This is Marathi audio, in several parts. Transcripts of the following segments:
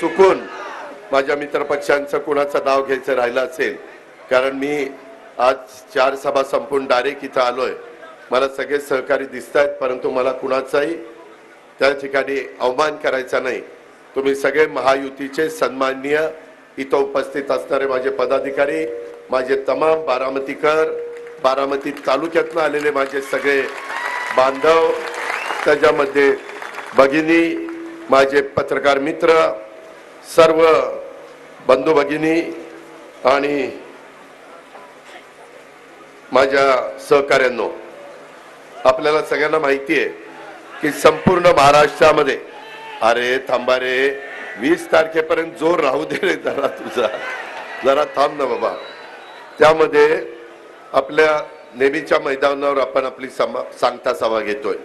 चुकून माझ्या मित्रपक्षांचं कुणाचा नाव घ्यायचं राहिलं असेल, कारण मी आज 4 सभा संपून डायरेक्ट इथं आलोय. मला सगळे सहकारी दिसत आहेत, परंतु मला कुणाचाही त्या ठिकाणी अवमान करायचा नाही. तुम्ही सगळे महायुतीचे सन्माननीय इथं उपस्थित असणारे माझे पदाधिकारी, माझे तमाम बारामतीकर, बारामती तालुक्यातून आलेले माझे सगळे बांधव, त्याच्यामध्ये भगिनी, माझे पत्रकार मित्र, सर्व बंधू भगिनी आणि माझ्या सहकाऱ्यांनो, आपल्याला सगळ्यांना माहिती आहे की संपूर्ण महाराष्ट्रामध्ये, अरे थांबा रे, 20 तारखेपर्यंत जोर राहू दे रे जरा, तुझा जरा थांब ना बाबा. त्यामध्ये आपल्या नेहमीच्या मैदानावर आपण आपली सांगता सभा घेतोय.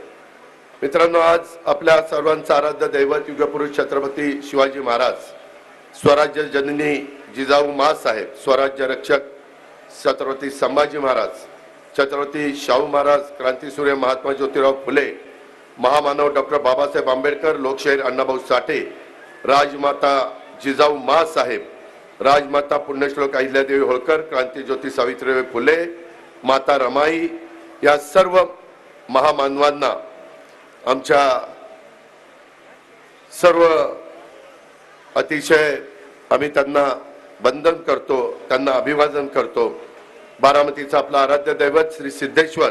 मित्रांनो, आज आपल्या सर्वांचा आराध्य दैवत युगपुरुष छत्रपती शिवाजी महाराज, स्वराज्य जननी जिजाऊ माँसाहेब, स्वराज्य रक्षक छत्रपती संभाजी महाराज, छत्रपती शाहू महाराज, क्रांतीसूर्य महात्मा ज्योतिराव फुले, महामानव डॉक्टर बाबासाहेब आंबेडकर, लोकशाहीर अण्णाभाऊ साठे, राजमाता जिजाऊ माँसाहेब, राजमाता पुण्यश्लोक अहिल्यादेवी होळकर, क्रांतीज्योती सावित्रीबाई फुले, माता रमाई, या सर्व महामानवांना आमच्या सर्व अतिशय आम्ही त्यांना वंदन करतो, त्यांना अभिवादन करतो. बारामतीचा आपला आराध्य दैवत श्री सिद्धेश्वर,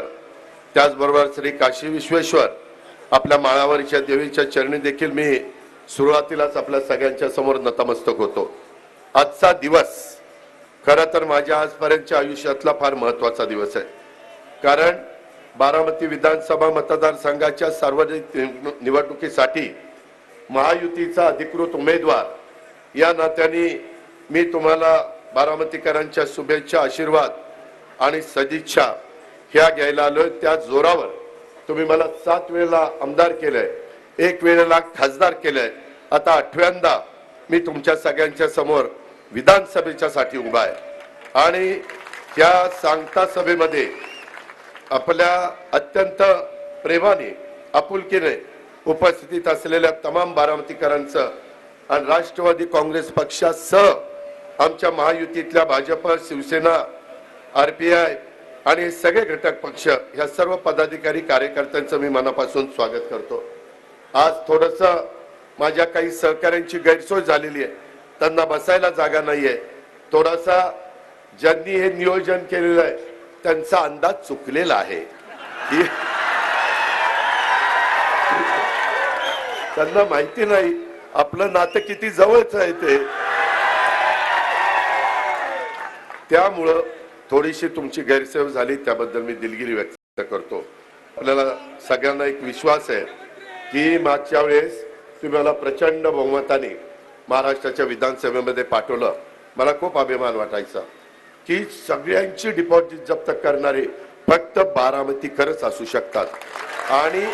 त्याचबरोबर श्री काशी विश्वेश्वर, आपल्या माळावरच्या देवीच्या चरणी देखील मी सुरुवातीलाच आपल्या सगळ्यांच्या समोर नतमस्तक होतो. आजचा दिवस खरं तर माझ्या आजपर्यंतच्या आयुष्यातला फार महत्वाचा दिवस आहे, कारण बारामती विधानसभा मतदारसंघाच्या सार्वत्रिक निवडणुकीसाठी महायुतीचा अधिकृत उमेदवार या नात्याने मी तुम्हाला बारामतीकरांच्या शुभेच्छा, आशीर्वाद आणि सदिच्छा ह्या घ्यायला आलोय. त्या जोरावर तुम्ही मला 7 वेळेला आमदार केलंय, 1 वेळेला खासदार केलंय, आता 8व्यांदा मी तुमच्या सगळ्यांच्या समोर विधानसभेच्या साठी उभा आहे. आणि या सांगता सभेमध्ये आपल्या अत्यंत प्रेमाने, आपुलकीने उपस्थित असलेल्या तमाम बारामतीकरांचं आणि राष्ट्रवादी काँग्रेस पक्षासह आमच्या महायुतीतल्या भाजप, शिवसेना, आरपीआय आणि सगळे घटक पक्ष, ह्या सर्व पदाधिकारी कार्यकर्त्यांचं मी मनापासून स्वागत करतो. आज थोडंसं माझ्या काही सहकाऱ्यांची गैरसोय झालेली आहे, त्यांना बसायला जागा नाहीये. थोडासा ज्यांनी हे नियोजन केलेलं आहे त्यांचा अंदाज चुकलेला आहे. त्यांना माहिती नाही आपलं नातं किती जवळच आहे ते, त्यामुळं थोडीशी तुमची गैरसोय झाली, त्याबद्दल मी दिलगिरी व्यक्त करतो. आपल्याला सगळ्यांना एक विश्वास आहे की मागच्या वेळेस तुम्ही मला प्रचंड बहुमताने महाराष्ट्राच्या विधानसभेमध्ये पाठवलं. मला खूप अभिमान वाटायचा की सगळ्यांची डिपॉझिट जप्त करणारे फक्त बारामतीकरच असू शकतात. आणि